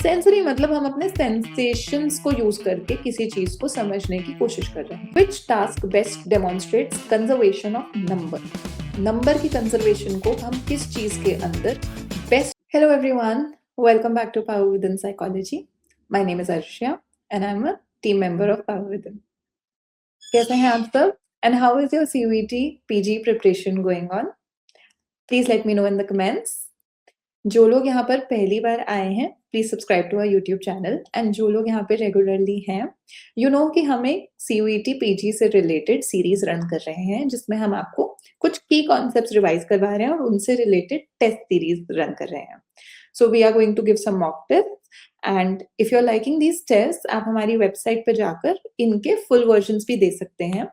Sensory मतलब हम अपने सेंसेशंस को यूज करके किसी चीज को समझने की कोशिश कर रहे हैं. Which task best demonstrates conservation of number की कंजर्वेशन को हम किस चीज के अंदर best. Hello everyone, welcome back to Power Within Psychology. My name is Arshia and I am a team member of Power Within. कैसे हैं आप सब and how is your CUET PG preparation going on? Please let me know in the comments. जो लोग यहाँ पर पहली बार आए हैं please subscribe to our YouTube channel, and जो लोग यहाँ पे रेगुलरली हैं यू नो कि हम एक सीयूईटी पीजी से रिलेटेड सीरीज रन कर रहे हैं जिसमें हम आपको कुछ की कॉन्सेप्ट्स रिवाइज करवा रहे हैं और उनसे रिलेटेड टेस्ट सीरीज रन कर रहे हैं. So we are going to give some mock test and if you are liking these test आप हमारी वेबसाइट पे जाकर इनके फुल वर्जन्स भी दे सकते हैं.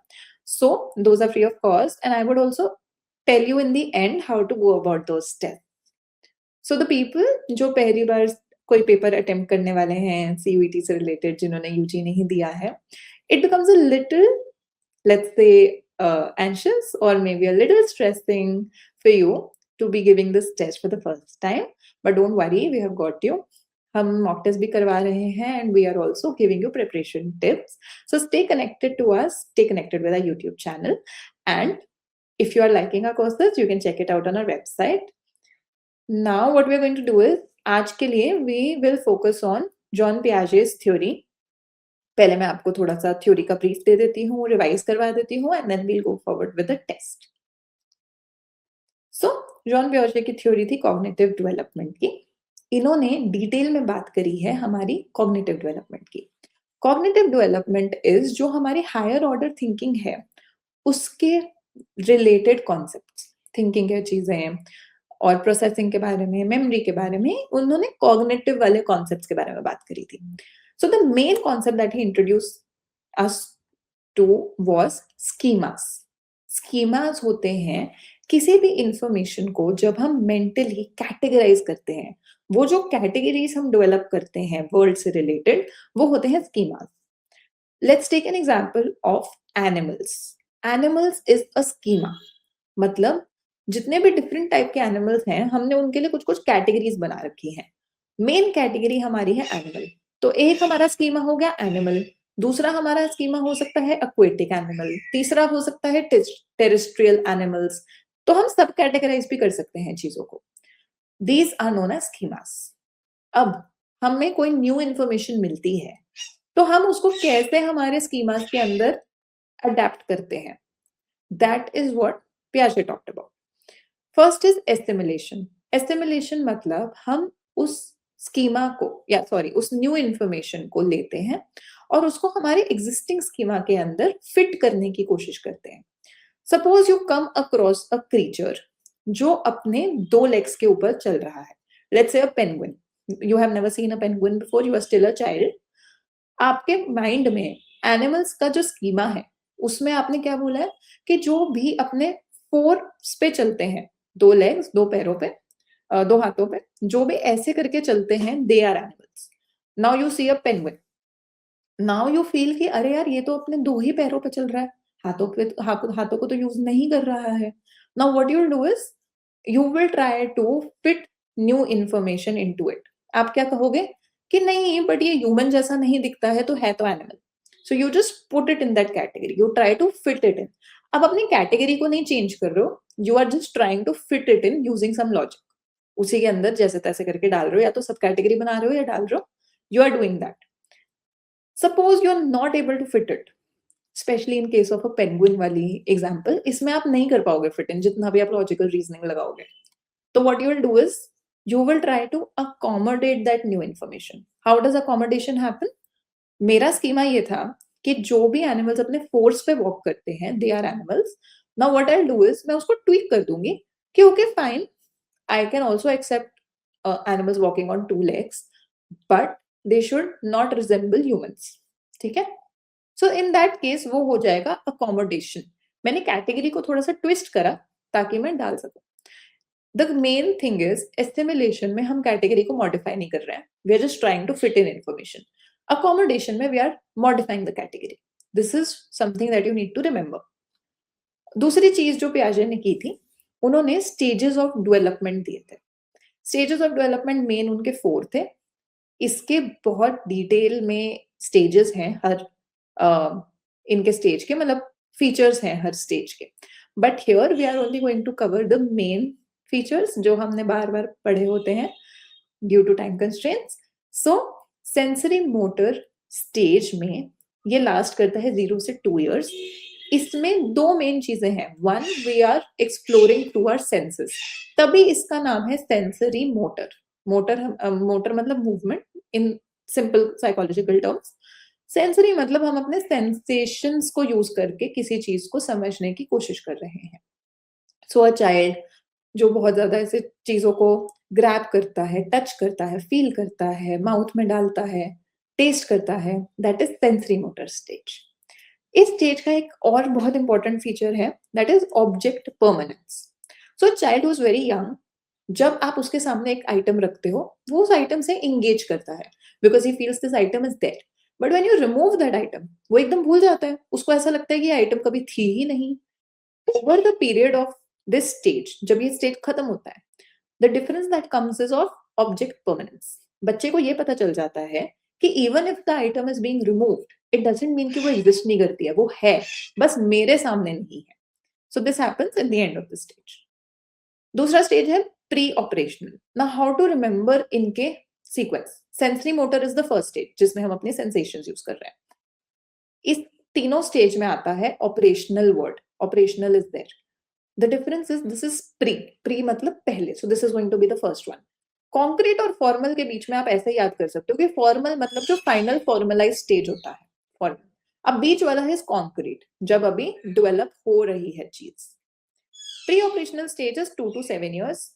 So those are free of cost and I would also tell you in the end how to go about those test. So the people जो पहली बार कोई पेपर अटेम्प्ट करने वाले हैं सीयूईटी से रिलेटेड, जिन्होंने यूजी नहीं दिया है, it becomes a little, let's say, anxious or maybe a little stressing for you to be giving this test for the first time. But don't worry, we have got you. हम mock test भी करवा रहे हैं and we are also giving you preparation tips. So stay connected to us, stay connected with our YouTube channel, and if you are liking our courses, you can check it out on our website. Now what we are going to do is, आज के लिए we will focus on John Piaget's theory. पहले मैं आपको थोड़ा सा theory का brief दे देती हूँ, रिवाइज करवा देती हूँ, and then we'll go forward with the test. So John पियाजे की थ्योरी थी कॉग्निटिव डेवलपमेंट की. इन्होंने डिटेल में बात करी है हमारी कॉग्निटिव डेवलपमेंट की. कॉग्निटिव डेवलपमेंट इज जो हमारी हायर ऑर्डर थिंकिंग है उसके रिलेटेड कॉन्सेप्ट्स, थिंकिंग के चीजें और प्रोसेसिंग के बारे में, मेमोरी के बारे में, उन्होंने कॉग्निटिव वाले कॉन्सेप्ट्स के बारे में बात करी थी. So the main concept that he introduced us to was schemas. Schemas होते हैं किसी भी इंफॉर्मेशन को जब हम मेंटली कैटेगराइज करते हैं, वो जो कैटेगरीज हम डेवलप करते हैं वर्ल्ड से रिलेटेड, वो होते हैं schemas. Let's take an example of animals. Animals is a schema. मतलब जितने भी डिफरेंट टाइप के एनिमल्स हैं, हमने उनके लिए कुछ कुछ कैटेगरीज बना रखी हैं. मेन कैटेगरी हमारी है एनिमल. तो एक हमारा स्कीमा हो गया एनिमल. दूसरा हमारा स्कीमा हो सकता है एक्वेटिक एनिमल. तीसरा हो सकता है टेरेस्ट्रियल एनिमल्स. तो हम सब कैटेगराइज भी कर सकते हैं चीजों को. These are known as schemas. अब हमें कोई न्यू इंफॉर्मेशन मिलती है तो हम उसको कैसे हमारे स्कीमास के अंदर अडेप्ट करते हैं, दैट इज व्हाट पियाजे talked about. First is assimilation. Assimilation मतलब हम उस स्कीमा को, या सॉरी, उस न्यू इंफॉर्मेशन को लेते हैं और उसको हमारे एग्जिस्टिंग स्कीमा के अंदर फिट करने की कोशिश करते हैं. Suppose you come across a creature जो अपने 2 लेग्स के ऊपर चल रहा है. Let's say a penguin. You have never seen a penguin before, you are still a child. आपके माइंड में एनिमल्स का जो स्कीमा है उसमें आपने क्या बोला है कि जो भी अपने 4 पे चलते हैं, 2 लेग्स, 2 पैरों पे, 2 हाथों पे, जो भी ऐसे करके चलते हैं, they are animals. Now you see a penguin. Now you feel कि अरे यार, ये तो अपने 2 ही पैरों पे चल रहा है, हाथों को तो यूज नहीं कर रहा है. Now what you will do is you will try to fit new information into it. आप क्या कहोगे कि नहीं, बट ये ह्यूमन जैसा नहीं दिखता है तो animal. So you just put it in that category, you try to fit it in. अब अपनी कैटेगरी को नहीं चेंज कर रहे हो, you are just trying to fit it in using some logic. उसी के अंदर जैसे तैसे करके डाल रहे हो, या तो सब कैटेगरी बना रहे हो या डाल रहे हो. You are doing that. Suppose you are not able to fit it, specially in case of a penguin वाली एग्जाम्पल, इसमें आप नहीं कर पाओगे फिट इन, जितना भी आप लॉजिकल रीजनिंग लगाओगे. तो what you will do is you will try to accommodate that new information. How does accommodation happen? मेरा स्कीमा ये था कि जो भी एनिमल्स अपने फोर्स पे वॉक करते हैं, they are animals. Now what I will do is मैं उसको ट्वीक कर दूंगी कि okay fine, I can also accept animals walking on 2 legs, but they should not resemble humans. ठीक है? सो इन दैट केस वो हो जाएगा अकोमोडेशन. मैंने कैटेगरी को थोड़ा सा ट्विस्ट करा ताकि मैं डाल सकूं. The main thing is assimilation में हम कैटेगरी को मॉडिफाई नहीं कर रहे हैं, we are just trying to fit in information. Accommodation में we are modifying the category. This is something that you need to remember. दूसरी चीज जो पियाजे ने की थी, उन्होंने स्टेजेस ऑफ डेवलपमेंट दिए थे. स्टेजेस ऑफ डेवलपमेंट मेन उनके 4 थे. इसके बहुत डिटेल में स्टेजेस हैं हर इनके स्टेज के, मतलब फीचर्स हैं हर स्टेज के। But here we are only going to cover the main features जो हमने बार-बार पढ़े होते हैं due to time constraints. So sensory motor stage में ये लास्ट करता है 0 से 2 इयर्स। इसमें 2 मेन चीजें हैं। One, we are exploring through our senses, तभी इसका नाम है सेंसरी मोटर। मोटर मतलब movement in simple psychological terms. Sensory मतलब हम अपने सेंसेशंस को यूज करके किसी चीज को समझने की कोशिश कर रहे हैं। सो अ चाइल्ड जो बहुत ज्यादा ऐसे चीजों को ग्रैब करता है, टच करता है, फील करता है, माउथ में डालता है, टेस्ट करता है, that is sensory motor stage. इस स्टेज का एक और बहुत इंपॉर्टेंट फीचर है, that is object permanence. So child was very young, जब आप उसके सामने एक आइटम रखते हो, वो उस आइटम से इंगेज करता है because he feels this item is there. But when you remove that item, वो एकदम भूल जाता है, उसको ऐसा लगता है कि ये आइटम कभी थी ही नहीं। Over the period of this stage, जब ये स्टेज खत्म होता है, the difference that comes is of object permanence. बच्चे को ये पता चल जाता है कि even if the item is being removed, it doesn't mean कि वो एग्जिस्ट नहीं करती है, वो है, बस मेरे सामने नहीं है। So this happens at the end of the stage. दूसरा स्टेज है pre operational. Now how to remember इनके sequence. Sensory motor is the first stage जिसमें हम अपने सेंसेशंस यूज कर रहे हैं। इस तीनों स्टेज में आता है operational word, operational is there. The difference is this is pre, pre मतलब पहले, so this is going to be the first one. Concrete और फॉर्मल के बीच में आप ऐसे याद कर सकते हो कि फॉर्मल मतलब जो फाइनल फॉर्मलाइज स्टेज होता है, फॉर्मल। अब बीच वाला है कॉन्क्रीट, जब अभी डेवलप हो रही है चीज। Pre operational stage is 2 to 7 years।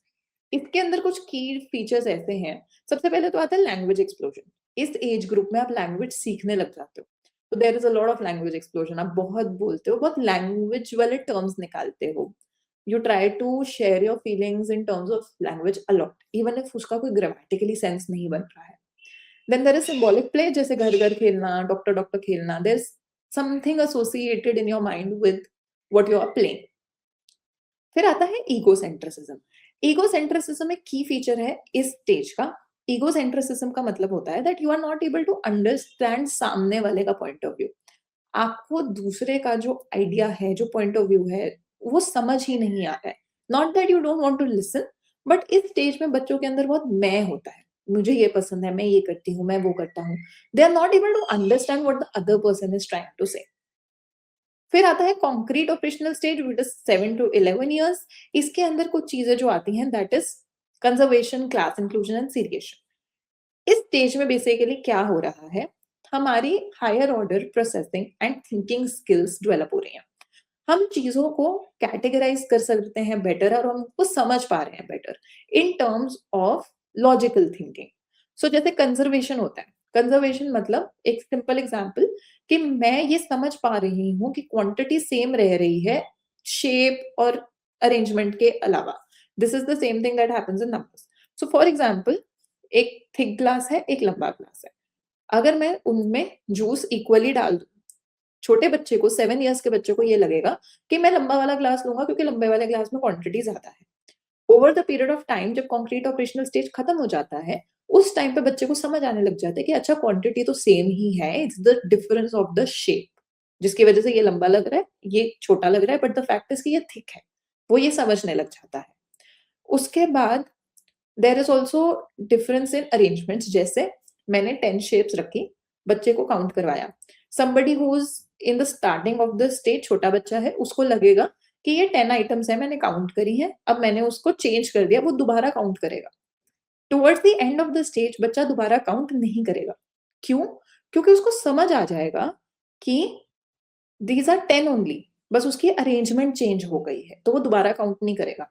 इसके अंदर कुछ की फीचर्स ऐसे हैं। सबसे पहले तो आता है लैंग्वेज एक्सप्लोजन। इस एज ग्रुप में आप लैंग्वेज सीखने लग जाते हो, तो there is a lot of language explosion. आप बहुत बोलते हो, बहुत लैंग्वेज वाले टर्म्स निकालते हो। You try to share your feelings in terms of language a lot, even if उसका कोई ग्रामेटिकली सेंस नहीं बन रहा है। Then there is symbolic play, जैसे घर घर खेलना, डॉक्टर डॉक्टर खेलना। There is something associated in your mind with what you are playing. फिर आता है ईगोसेंट्रिसिज्म। ईगोसेंट्रिसिज्म एक की फीचर है इस स्टेज का। ईगोसेंट्रिसिज्म का मतलब होता है that you are not able to understand सामने वाले का पॉइंट ऑफ व्यू। आपको दूसरे का जो आइडिया है, जो पॉइंट ऑफ व्यू है, वो समझ ही नहीं आ रहा है। Not that you don't want to listen, but इस स्टेज में बच्चों के अंदर बहुत मैं होता है। मुझे ये पसंद है, मैं ये करती हूँ, मैं वो करता हूँ। They are not able to understand what the other person is trying to say. फिर आता है concrete operational stage which is 7 to 11 years। इसके अंदर कुछ चीजें जो आती हैं, that is conservation, class inclusion and seriation. इस स्टेज में बेसिकली क्या हो रहा है, हमारी higher order processing and thinking skills develop हो रही हैं। हम चीजों को कैटेगराइज कर सकते हैं बेटर, और हम उसको समझ पा रहे हैं better in terms of logical thinking. So जैसे कंजर्वेशन होता है, कंजर्वेशन मतलब एक सिंपल एग्जांपल कि मैं ये समझ पा रही हूँ कि क्वांटिटी सेम रह रही है शेप और अरेंजमेंट के अलावा। This is the same thing that happens in numbers. So for example, एक थिक ग्लास है, एक लंबा ग्लास है। अगर मैं उनमें जूस इक्वली डाल दूं, छोटे बच्चे को, 7 इयर्स के बच्चे को ये लगेगा कि मैं लंबा वाला ग्लास लूंगा क्योंकि लंबे वाले ग्लास में क्वांटिटी ज्यादा है। Over the period of time, जब कॉन्क्रीट ऑपरेशनल स्टेज खत्म हो जाता है, उस टाइम पे बच्चे को समझ आने लग जाता है कि अच्छा क्वांटिटी तो सेम ही है, it's the difference of the shape जिसकी वजह से ये लंबा लग रहा है, ये छोटा लग रहा है, बट द फैक्ट इज कि ये थिक है। वो ये समझने लग जाता है। उसके बाद there is also difference in arrangements. जैसे मैंने 10 शेप्स रखी, बच्चे को काउंट करवाया। Somebody who is in the starting of the stage, छोटा बच्चा है, उसको लगेगा कि ये 10 आइटम्स है, मैंने काउंट करी है, अब मैंने उसको चेंज कर दिया, वो दोबारा काउंट करेगा। Towards the end of the stage बच्चा दोबारा काउंट नहीं करेगा। क्यों? क्योंकि उसको समझ आ जाएगा कि दीज आर 10 ओनली, बस उसकी अरेंजमेंट चेंज हो गई है, तो वो दोबारा काउंट नहीं करेगा।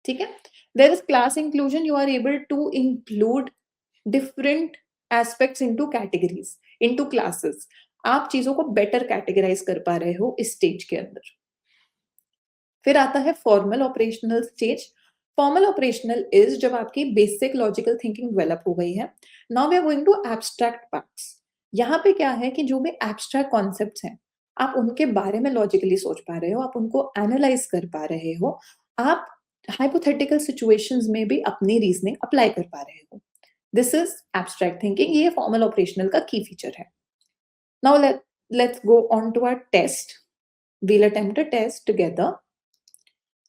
ठीक है। There is class inclusion. You are able to include different aspects into categories, into classes. आप चीजों को बेटर कैटेगराइज कर पा रहे हो इस स्टेज के अंदर। फिर आता है formal operational stage. Formal operational is जब आपकी बेसिक लॉजिकल थिंकिंग डेवलप हो गई है। Now we are going to abstract parts. यहाँ पे क्या है कि जो भी एब्स्ट्रैक्ट कॉन्सेप्ट्स हैं, आप उनके बारे में लॉजिकली सोच पा रहे हो, आप उनको एनालाइज कर पा रहे हो, आप हाइपोथेटिकल सिचुएशंस में भी अपनी रीजनिंग अप्लाई कर पा रहे हो। दिस इज एब्स्ट्रैक्ट थिंकिंग, ये फॉर्मल ऑपरेशनल का की फीचर है. Now let's go on to our test. We'll attempt a test together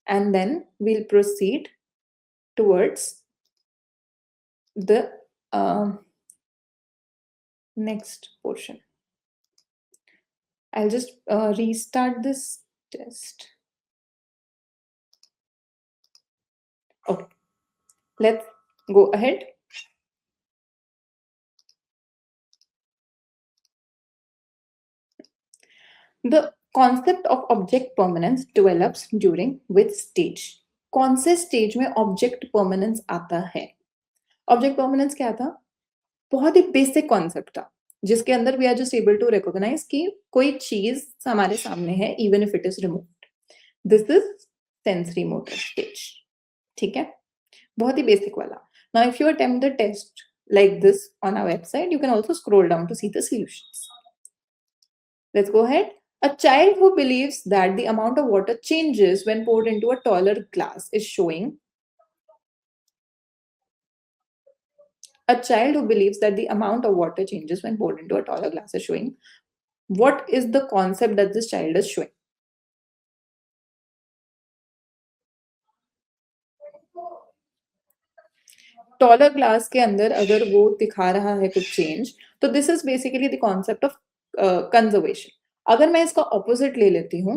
and then we'll proceed towards the next portion. I'll just restart this test. Okay, let's go ahead. The concept of object permanence develops during which stage? कौन से stage में object permanence आता है? Object permanence क्या था? बहुत ही basic concept था जिसके अंदर we are just able to recognize कि कोई चीज हमारे सामने है even if it is removed. This is sensory motor stage. ठीक है, बहुत ही बेसिक वाला. Now if you attempt the test like this on our website, you can also scroll down to see the solutions. Let's go ahead. A child who believes that the amount of water changes when poured into a taller glass is showing. A child who believes that the amount of water changes when poured into a taller glass is showing. What is the concept that this child is showing? Taller glass के अंदर अगर वो दिखा रहा है कुछ change, तो this is basically the concept of conservation. अगर मैं इसका ऑपोजिट ले लेती हूं,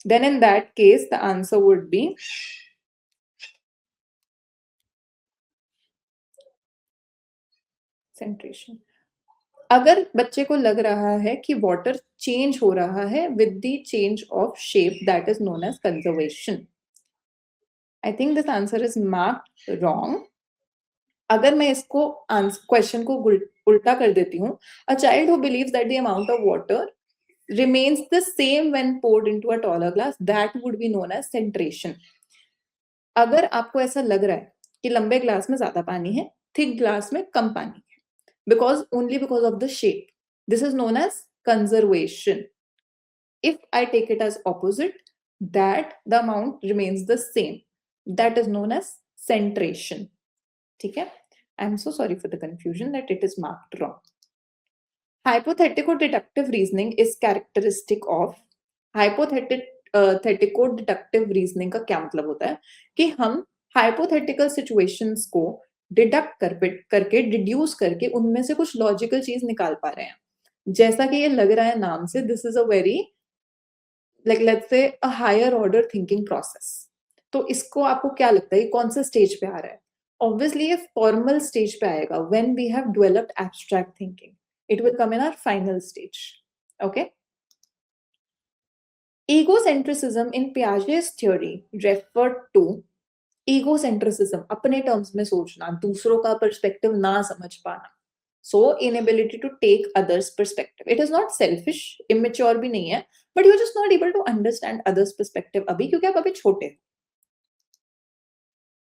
then in that case the answer would be centration. अगर बच्चे को लग रहा है कि वाटर चेंज हो रहा है with the change of shape, that is known as conservation. I think this answer is marked wrong. अगर मैं इसको क्वेश्चन को उल्टा कर देती हूँ, a child who believes that the amount of water remains the same when poured into a taller glass, that would be known as centration. अगर आपको ऐसा लग रहा है कि लंबे ग्लास में ज्यादा पानी है, थिक ग्लास में कम पानी है, only because of the shape, this is known as conservation. If I take it as opposite, that the amount remains the same, that is known as centration. ठीक है? I'm so sorry for the confusion that it is marked wrong. Hypothetico-deductive reasoning is characteristic of. Hypothetico-deductive reasoning का क्या मतलब होता है कि हम hypothetical situations को डिडक्ट करके डिड्यूस करके उनमें से कुछ लॉजिकल चीज निकाल पा रहे हैं. जैसा कि ये लग रहा है नाम से, this is a very like let's say a higher order thinking process. तो इसको आपको क्या लगता है कौन से स्टेज पे आ रहा है? ऑब्वियसली ये फॉर्मल स्टेज पे आएगा. When we have developed abstract thinking, it will come in our final stage. Okay. Egocentrism in Piaget's theory referred to egocentricism, अपने टर्म्स में सोचना, दूसरों का पर्सपेक्टिव ना समझ पाना. So inability to take others' perspective. It is not selfish, immature भी नहीं है, but you're just not able to understand others' perspective अभी, क्योंकि आप अभी छोटे हो.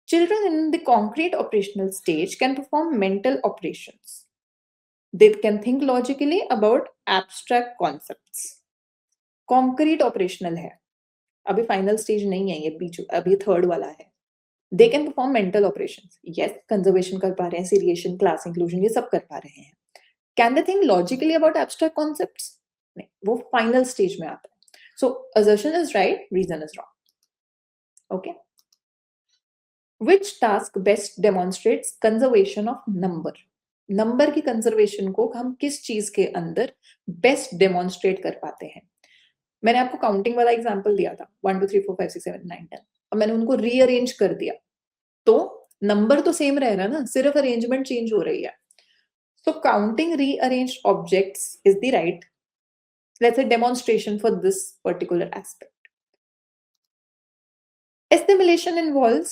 Children in the concrete operational stage can perform mental operations. They can think logically about abstract concepts. Concrete operational है, अभी फाइनल स्टेज नहीं है, ये बीच अभी थर्ड वाला है. They can perform mental operations. Yes, conservation कर पा रहे हैं, seriation, class inclusion, ये सब कर पा रहे हैं. Can they think logically about abstract concepts? नहीं, वो final stage में आता है. So assertion is right, reason is wrong. Okay. Which task best demonstrates conservation of number? Number की कंजर्वेशन को हम किस चीज के अंदर बेस्ट डेमोन्स्ट्रेट कर पाते हैं? मैंने आपको काउंटिंग वाला एग्जांपल दिया था, 1 2 3 4 5 6 7 9 10. अब मैंने उनको रीअरेंज कर दिया, तो नंबर तो सेम रह रहा है ना, सिर्फ अरेंजमेंट चेंज हो रही है. So counting rearranged objects is the right, let's say demonstration for this particular aspect. Assimilation involves,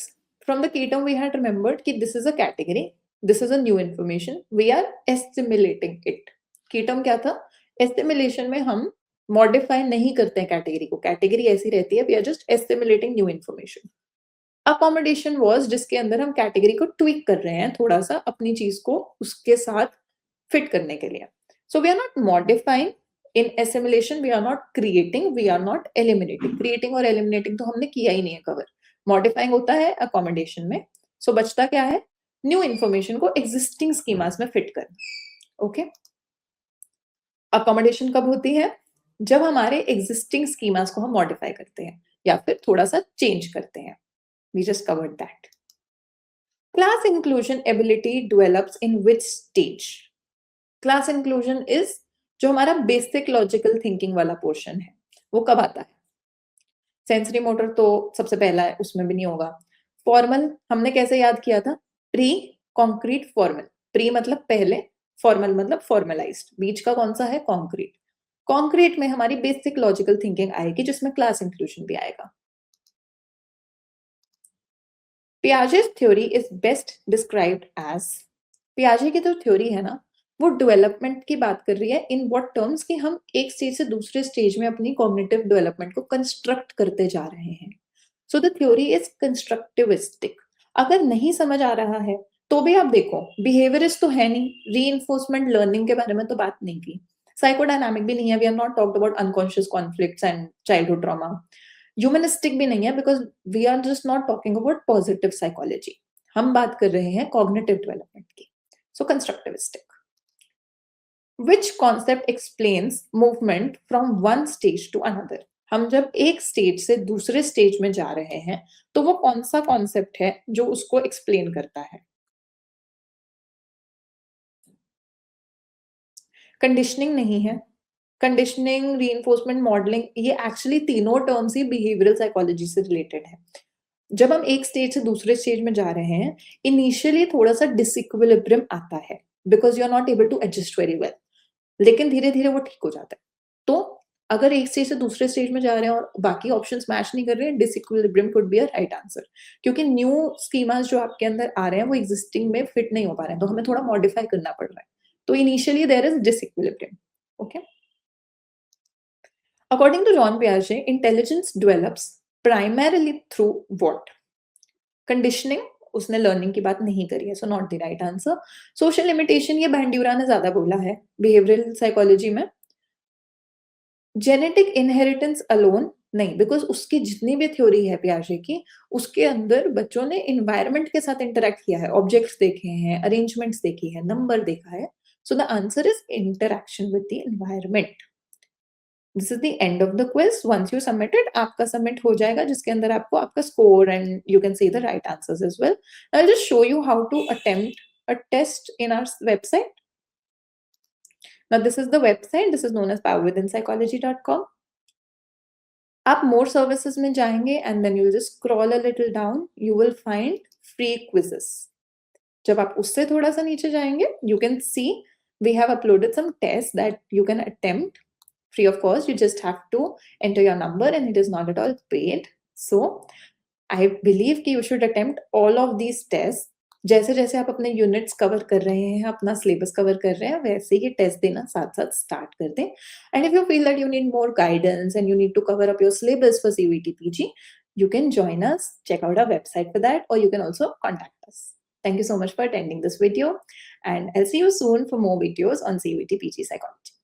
from the key term we had remembered कि this is a category, this is a new information, we are assimilating it. key term क्या था? Assimilation में हम modify नहीं करते हैं category को, category ऐसी रहती है, we are just assimilating new information. Accommodation was जिसके अंदर हम कैटेगरी को ट्विक कर रहे हैं थोड़ा सा अपनी चीज को उसके साथ फिट करने के लिए. So we are not modifying in assimilation, we are not creating, we are not eliminating. Creating और एलिमिनेटिंग तो हमने किया ही नहीं है कवर. मॉडिफाइंग होता है अकोमोडेशन में. सो बचता क्या है? न्यू इन्फॉर्मेशन को एग्जिस्टिंग स्कीमास में फिट करना। ओके, अकोमोडेशन कब होती है? जब हमारे एग्जिस्टिंग स्कीमास को हम मॉडिफाई करते हैं या फिर थोड़ा सा चेंज करते हैं। We just covered that. Class inclusion ability develops in which stage? Class inclusion is जो हमारा बेसिक लॉजिकल थिंकिंग वाला पोर्शन है, वो कब आता है? सेंसरी मोटर तो सबसे पहला है, उसमें भी नहीं होगा। फॉर्मल हमने कैसे याद किया था? Pre concrete formal. प्री मतलब पहले, फॉर्मल मतलब फॉर्मलाइज्ड। बीच का कौन सा है? कॉन्क्रीट। कॉन्क्रीट में हमारी बेसिक लॉजिकल थिंकिंग आएगी, जिसमें क्लास इंक्लूजन भी आएगा। Piaget's theory is best described as, पियाजे की जो थ्योरी है ना, वो डेवलपमेंट की बात कर रही है इन व्हाट टर्म्स कि हम एक स्टेज से दूसरे स्टेज में अपनी कॉग्निटिव डेवलपमेंट को कंस्ट्रक्ट करते जा रहे हैं। So the theory is constructivistic. अगर नहीं समझ आ रहा है तो भी आप देखो, बिहेवियरिस्ट तो है नहीं, रीइंफोर्समेंट लर्निंग के बारे में तो बात नहीं की, साइकोडायनामिक भी नहीं है, we are not talked about unconscious conflicts and childhood trauma, humanistic भी नहीं है because we are just not talking about positive psychology, हम बात कर रहे हैं कॉग्निटिव डेवलपमेंट की। So constructivistic. Which concept explains movement from one stage to another? हम जब एक स्टेज से दूसरे स्टेज में जा रहे हैं तो वो कौन सा कॉन्सेप्ट है जो उसको एक्सप्लेन करता है? कंडीशनिंग नहीं है। कंडीशनिंग, रीइंफोर्समेंट, मॉडलिंग, ये एक्चुअली तीनों टर्म्स ही बिहेवियरल साइकोलॉजी से रिलेटेड है। जब हम एक स्टेज से दूसरे स्टेज में जा रहे हैं, इनिशियली थोड़ा सा डिसइक्विलिब्रियम आता है because you are not able to adjust very well, लेकिन धीरे धीरे वो ठीक हो जाता है। तो अगर एक स्टेज से दूसरे स्टेज में जा रहे हैं और बाकी ऑप्शंस मैच नहीं कर रहे हैं, disequilibrium could be a right answer, क्योंकि न्यू स्कीमास जो आपके अंदर आ रहे हैं वो एग्जिस्टिंग में फिट नहीं हो पा रहे हैं, तो हमें थोड़ा मॉडिफाई करना पड़ रहा है। तो initially there is disequilibrium. Okay, according to John पियाजे, intelligence develops primarily through what? Conditioning, उसने लर्निंग की बात नहीं करी है, so not the right answer. Social limitation, ये बैंड्यूरा ने ज्यादा बोला है बिहेवियरल साइकोलॉजी में। जेनेटिक इनहेरिटेंस अलोन नहीं, बिकॉज उसकी जितनी भी थ्योरी है पियाजे की, उसके अंदर बच्चों ने इन्वायरमेंट के साथ इंटरेक्ट किया है, ऑब्जेक्ट्स देखे हैं, अरेंजमेंट्स देखी है, नंबर देखा है। So the answer is interaction with the environment. This is the end of the quiz. Once you submitted, आपका सबमिट हो जाएगा, जिसके अंदर आपको आपका score and you can see the right answers as well. I will just show you how to attempt a test in our website. Now this is the website, this is known as powerwithinpsychology.com. आप more services में जाएंगे and then you'll just scroll a little down, you will find free quizzes. जब आप उससे थोड़ा सा नीचे जाएंगे, you can see we have uploaded some tests that you can attempt free of cost. You just have to enter your number and it is not at all paid. So I believe कि you should attempt all of these tests. जैसे जैसे आप अपने units cover कर रहे हैं, अपना syllabus cover कर रहे हैं, वैसे ही टेस्ट देना साथ साथ स्टार्ट कर दें। And if you feel that you need more guidance and you need to cover up your syllabus for CVT PG, you can join us, check out our website for that, or you can also contact us. Thank you so much for attending this video, and I'll see you soon for more videos on CVT PG Psychology.